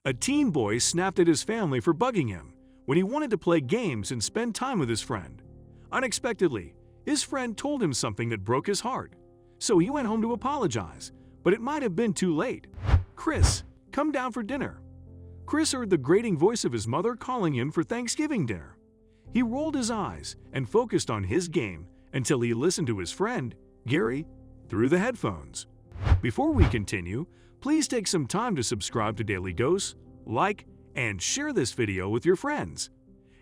A teen boy snapped at his family for bugging him when he wanted to play games and spend time with his friend. Unexpectedly, his friend told him something that broke his heart, so he went home to apologize, but it might have been too late. "Chris, come down for dinner." Chris heard the grating voice of his mother calling him for Thanksgiving dinner. He rolled his eyes and focused on his game until he listened to his friend, Gary, through the headphones. Before we continue, please take some time to subscribe to Dailydose, like, and share this video with your friends.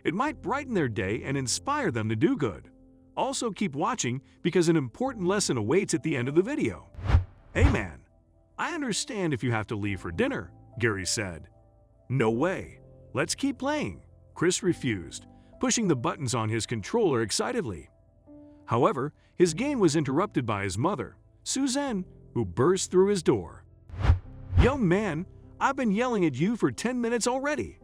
It might brighten their day and inspire them to do good. Also keep watching because an important lesson awaits at the end of the video. "Hey man, I understand if you have to leave for dinner," Gary said. "No way. Let's keep playing," Chris refused, pushing the buttons on his controller excitedly. However, his game was interrupted by his mother, Suzanne, who burst through his door. "Young man, I've been yelling at you for 10 minutes already.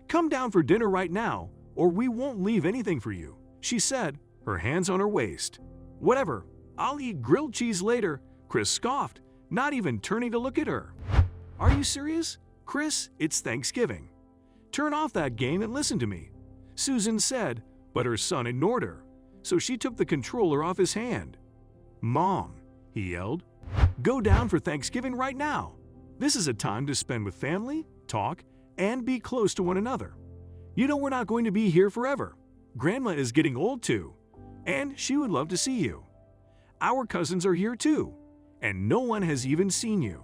Come down for dinner right now, or we won't leave anything for you," she said, her hands on her waist. "Whatever, I'll eat grilled cheese later," Chris scoffed, not even turning to look at her. "Are you serious? Chris, it's Thanksgiving. Turn off that game and listen to me," Susan said, but her son ignored her, so she took the controller off his hand. "Mom," he yelled, "go down for Thanksgiving right now. This is a time to spend with family, talk, and be close to one another. You know we're not going to be here forever. Grandma is getting old too, and she would love to see you. Our cousins are here too, and no one has even seen you."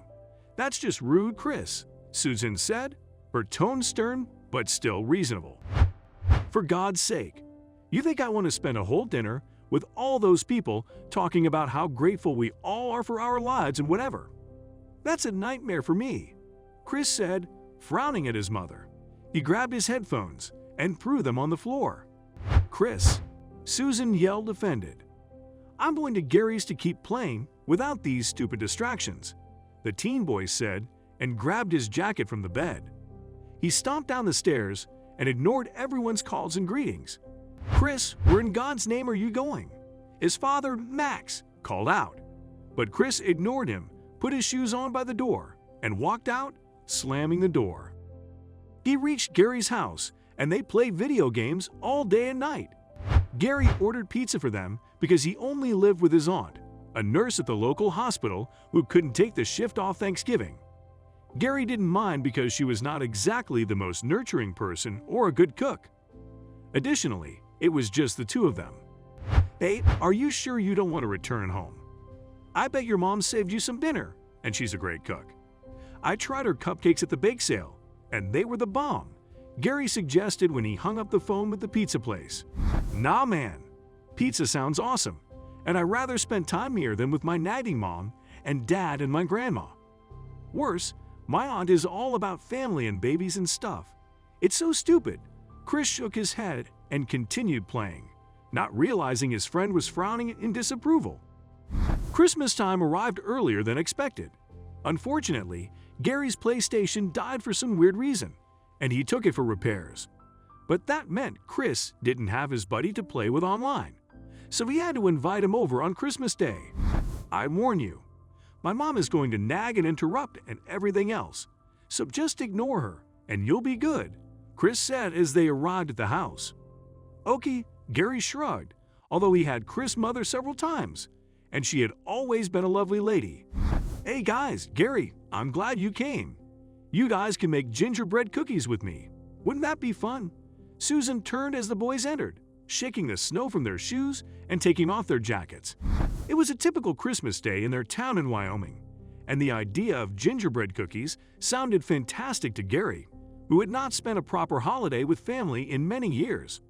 "That's just rude, Chris," Susan said, her tone stern but still reasonable. "For God's sake, you think I want to spend a whole dinner with all those people talking about how grateful we all are for our lives and whatever? That's a nightmare for me," Chris said, frowning at his mother. He grabbed his headphones and threw them on the floor. "Chris," Susan yelled, offended. "I'm going to Gary's to keep playing without these stupid distractions," the teen boy said and grabbed his jacket from the bed. He stomped down the stairs and ignored everyone's calls and greetings. "Chris, where in God's name are you going?" his father, Max, called out. But Chris ignored him, put his shoes on by the door, and walked out, slamming the door. He reached Gary's house, and they played video games all day and night. Gary ordered pizza for them because he only lived with his aunt, a nurse at the local hospital who couldn't take the shift off Thanksgiving. Gary didn't mind because she was not exactly the most nurturing person or a good cook. Additionally, it was just the two of them. "Hey, are you sure you don't want to return home? I bet your mom saved you some dinner, and she's a great cook. I tried her cupcakes at the bake sale, and they were the bomb," Gary suggested when he hung up the phone with the pizza place. "Nah man, pizza sounds awesome, and I'd rather spend time here than with my nagging mom and dad and my grandma. Worse, my aunt is all about family and babies and stuff. It's so stupid." Chris shook his head and continued playing, not realizing his friend was frowning in disapproval. Christmas time arrived earlier than expected. Unfortunately, Gary's PlayStation died for some weird reason, and he took it for repairs. But that meant Chris didn't have his buddy to play with online, so he had to invite him over on Christmas Day. "I warn you, my mom is going to nag and interrupt and everything else, so just ignore her and you'll be good," Chris said as they arrived at the house. "Okay," Gary shrugged, although he had Chris' mother several times, and she had always been a lovely lady. "Hey guys, Gary, I'm glad you came. You guys can make gingerbread cookies with me. Wouldn't that be fun?" Susan turned as the boys entered, shaking the snow from their shoes and taking off their jackets. It was a typical Christmas day in their town in Wyoming, and the idea of gingerbread cookies sounded fantastic to Gary, who had not spent a proper holiday with family in many years.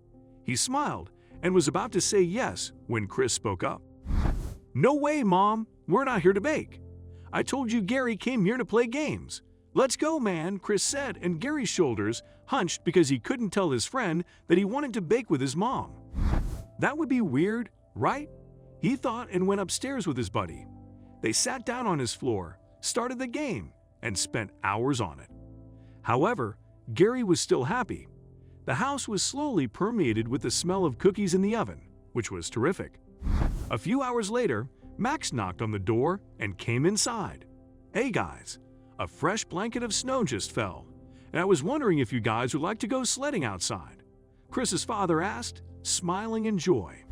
He smiled and was about to say yes when Chris spoke up. "No way, Mom! We're not here to bake. I told you Gary came here to play games. Let's go, man," Chris said, and Gary's shoulders hunched because he couldn't tell his friend that he wanted to bake with his mom. That would be weird, right? He thought and went upstairs with his buddy. They sat down on his floor, started the game, and spent hours on it. However, Gary was still happy. The house was slowly permeated with the smell of cookies in the oven, which was terrific. A few hours later, Max knocked on the door and came inside. "Hey guys, a fresh blanket of snow just fell, and I was wondering if you guys would like to go sledding outside," Chris's father asked, smiling in joy.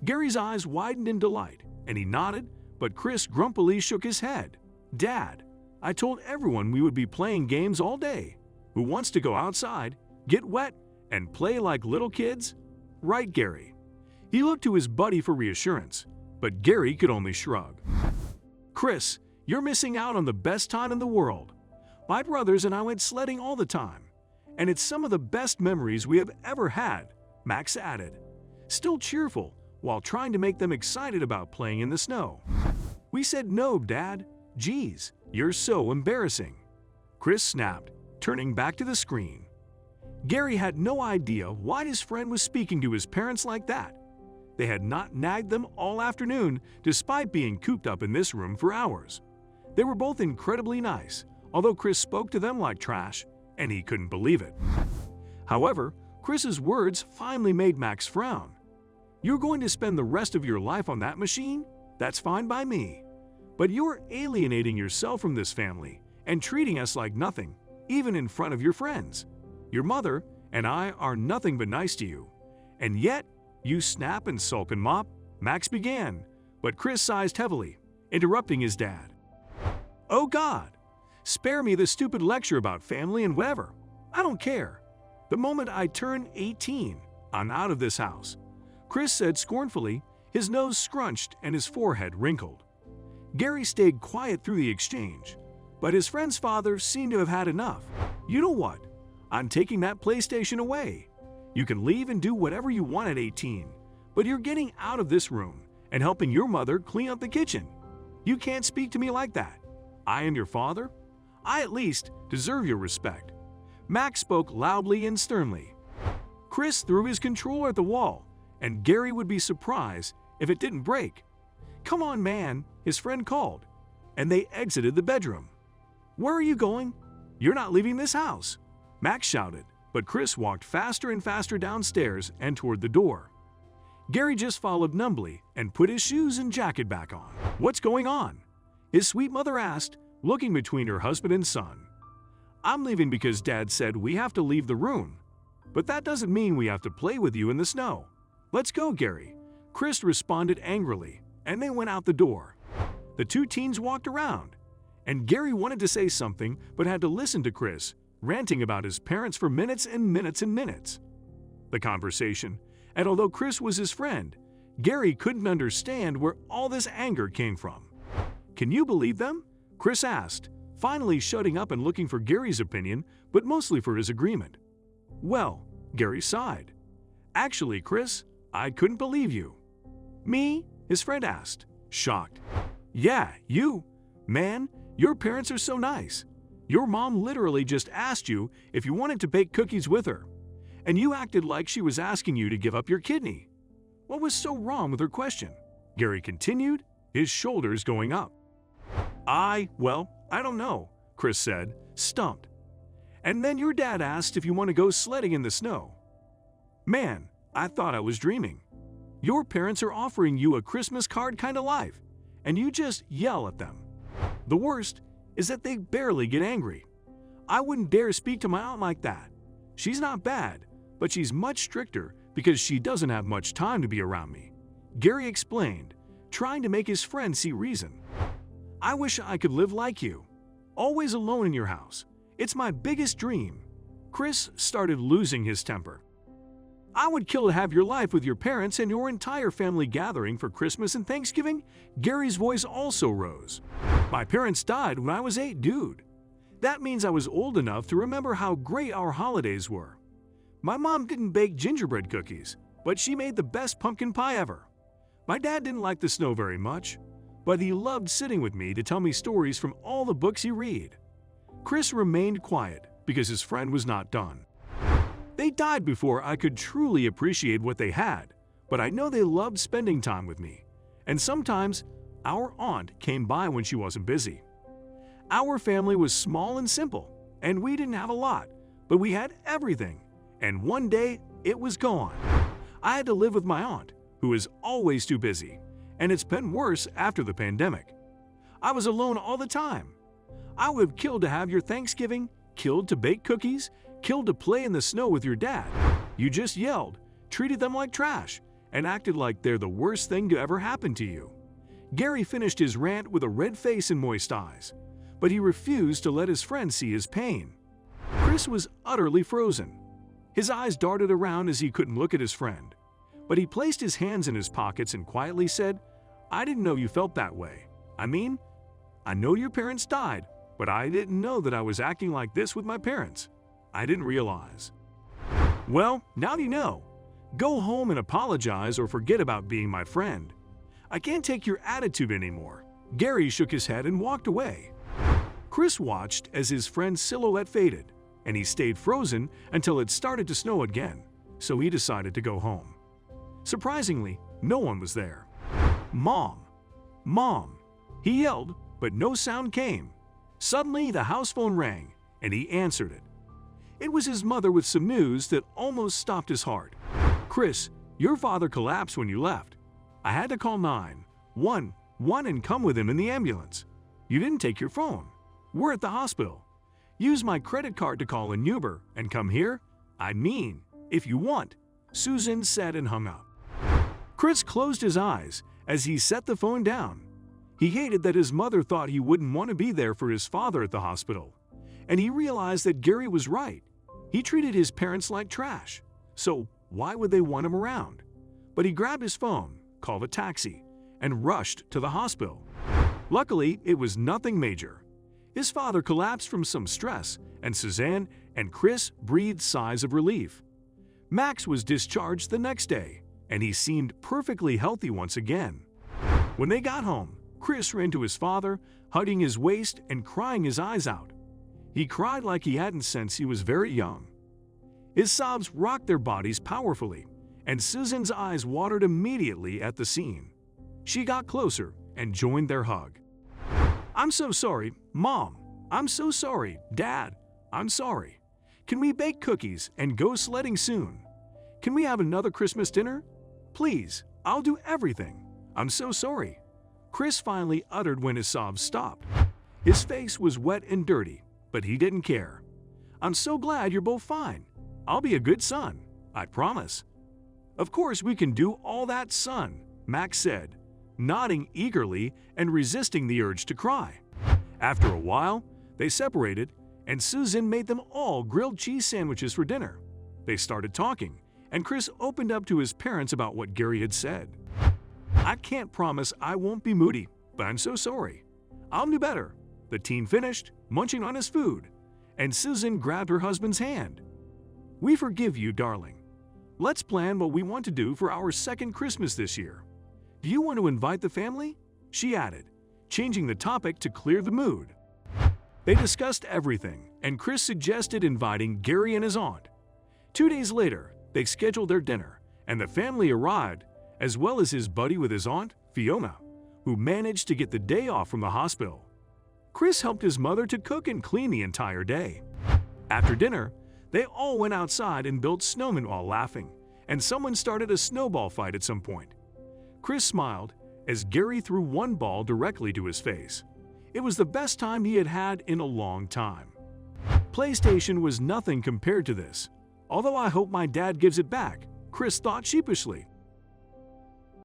Gary's eyes widened in delight, and he nodded, but Chris grumpily shook his head. "Dad, I told everyone we would be playing games all day. Who wants to go outside, get wet, and play like little kids? Right, Gary?" He looked to his buddy for reassurance, but Gary could only shrug. "Chris, you're missing out on the best time in the world. My brothers and I went sledding all the time, and it's some of the best memories we have ever had," Max added, still cheerful while trying to make them excited about playing in the snow. "We said no, Dad. Geez, you're so embarrassing," Chris snapped, turning back to the screen. Gary had no idea why his friend was speaking to his parents like that. They had not nagged them all afternoon despite being cooped up in this room for hours. They were both incredibly nice, although Chris spoke to them like trash, and he couldn't believe it. However, Chris's words finally made Max frown. "You're going to spend the rest of your life on that machine? That's fine by me. But you're alienating yourself from this family and treating us like nothing, even in front of your friends. Your mother and I are nothing but nice to you. And yet, you snap and sulk and mop," Max began, but Chris sighed heavily, interrupting his dad. "Oh God, spare me the stupid lecture about family and whatever. I don't care. The moment I turn 18, I'm out of this house," Chris said scornfully, his nose scrunched and his forehead wrinkled. Gary stayed quiet through the exchange, but his friend's father seemed to have had enough. "You know what? I'm taking that PlayStation away. You can leave and do whatever you want at 18, but you're getting out of this room and helping your mother clean up the kitchen. You can't speak to me like that. I am your father. I at least deserve your respect." Max spoke loudly and sternly. Chris threw his controller at the wall, and Gary would be surprised if it didn't break. "Come on, man," his friend called, and they exited the bedroom. "Where are you going? You're not leaving this house," Max shouted, but Chris walked faster and faster downstairs and toward the door. Gary just followed numbly and put his shoes and jacket back on. "What's going on?" his sweet mother asked, looking between her husband and son. "I'm leaving because Dad said we have to leave the room. But that doesn't mean we have to play with you in the snow. Let's go, Gary," Chris responded angrily, and they went out the door. The two teens walked around, and Gary wanted to say something but had to listen to Chris ranting about his parents for minutes and minutes and minutes. The conversation, and although Chris was his friend, Gary couldn't understand where all this anger came from. "Can you believe them?" Chris asked, finally shutting up and looking for Gary's opinion, but mostly for his agreement. "Well," Gary sighed. "Actually, Chris, I couldn't believe you." "Me?" his friend asked, shocked. "Yeah, you. Man, your parents are so nice. Your mom literally just asked you if you wanted to bake cookies with her, and you acted like she was asking you to give up your kidney. What was so wrong with her question?" Gary continued, his shoulders going up. Well, I don't know," Chris said, stumped. "And then your dad asked if you want to go sledding in the snow. Man, I thought I was dreaming. Your parents are offering you a Christmas card kind of life, and you just yell at them. The worst is that they barely get angry. I wouldn't dare speak to my aunt like that. She's not bad, but she's much stricter because she doesn't have much time to be around me," Gary explained, trying to make his friend see reason. "I wish I could live like you, always alone in your house. It's my biggest dream." Chris started losing his temper. "I would kill to have your life with your parents and your entire family gathering for Christmas and Thanksgiving." Gary's voice also rose. "My parents died when I was 8, dude. That means I was old enough to remember how great our holidays were. My mom didn't bake gingerbread cookies, but she made the best pumpkin pie ever. My dad didn't like the snow very much, but he loved sitting with me to tell me stories from all the books he read." Chris remained quiet because his friend was not done. "They died before I could truly appreciate what they had, but I know they loved spending time with me. And sometimes, our aunt came by when she wasn't busy. Our family was small and simple, and we didn't have a lot, but we had everything. And one day, it was gone. I had to live with my aunt, who is always too busy, and it's been worse after the pandemic. I was alone all the time. I would have killed to have your Thanksgiving, killed to bake cookies, killed to play in the snow with your dad. You just yelled, treated them like trash, and acted like they're the worst thing to ever happen to you. Gary finished his rant with a red face and moist eyes, but he refused to let his friend see his pain. Chris was utterly frozen. His eyes darted around as he couldn't look at his friend, but he placed his hands in his pockets and quietly said, "I didn't know you felt that way. I mean, I know your parents died, but I didn't know that I was acting like this with my parents. I didn't realize." "Well, now you know. Go home and apologize or forget about being my friend. I can't take your attitude anymore." Gary shook his head and walked away. Chris watched as his friend's silhouette faded, and he stayed frozen until it started to snow again, so he decided to go home. Surprisingly, no one was there. "Mom! Mom!" he yelled, but no sound came. Suddenly, the house phone rang, and he answered it. It was his mother with some news that almost stopped his heart. "Chris, your father collapsed when you left. I had to call 911 and come with him in the ambulance. You didn't take your phone. We're at the hospital. Use my credit card to call an Uber and come here? I mean, if you want," Susan said and hung up. Chris closed his eyes as he set the phone down. He hated that his mother thought he wouldn't want to be there for his father at the hospital, and he realized that Gary was right. He treated his parents like trash, so why would they want him around? But he grabbed his phone, called a taxi, and rushed to the hospital. Luckily, it was nothing major. His father collapsed from some stress, and Suzanne and Chris breathed sighs of relief. Max was discharged the next day, and he seemed perfectly healthy once again. When they got home, Chris ran to his father, hugging his waist and crying his eyes out. He cried like he hadn't since he was very young. His sobs rocked their bodies powerfully, and Susan's eyes watered immediately at the scene. She got closer and joined their hug. "I'm so sorry, Mom. I'm so sorry, Dad. I'm sorry. Can we bake cookies and go sledding soon? Can we have another Christmas dinner? Please, I'll do everything. I'm so sorry," Chris finally uttered when his sobs stopped. His face was wet and dirty, but he didn't care. "I'm so glad you're both fine. I'll be a good son, I promise." "Of course we can do all that, son," Max said, nodding eagerly and resisting the urge to cry. After a while, they separated, and Susan made them all grilled cheese sandwiches for dinner. They started talking, and Chris opened up to his parents about what Gary had said. "I can't promise I won't be moody, but I'm so sorry. I'll do better." The teen finished, munching on his food, and Susan grabbed her husband's hand. "We forgive you, darling. Let's plan what we want to do for our second Christmas this year. Do you want to invite the family?" she added, changing the topic to clear the mood. They discussed everything, and Chris suggested inviting Gary and his aunt. 2 days later, they scheduled their dinner, and the family arrived, as well as his buddy with his aunt, Fiona, who managed to get the day off from the hospital. Chris helped his mother to cook and clean the entire day. After dinner, they all went outside and built snowmen while laughing, and someone started a snowball fight at some point. Chris smiled as Gary threw one ball directly to his face. It was the best time he had had in a long time. PlayStation was nothing compared to this. "Although I hope my dad gives it back," Chris thought sheepishly.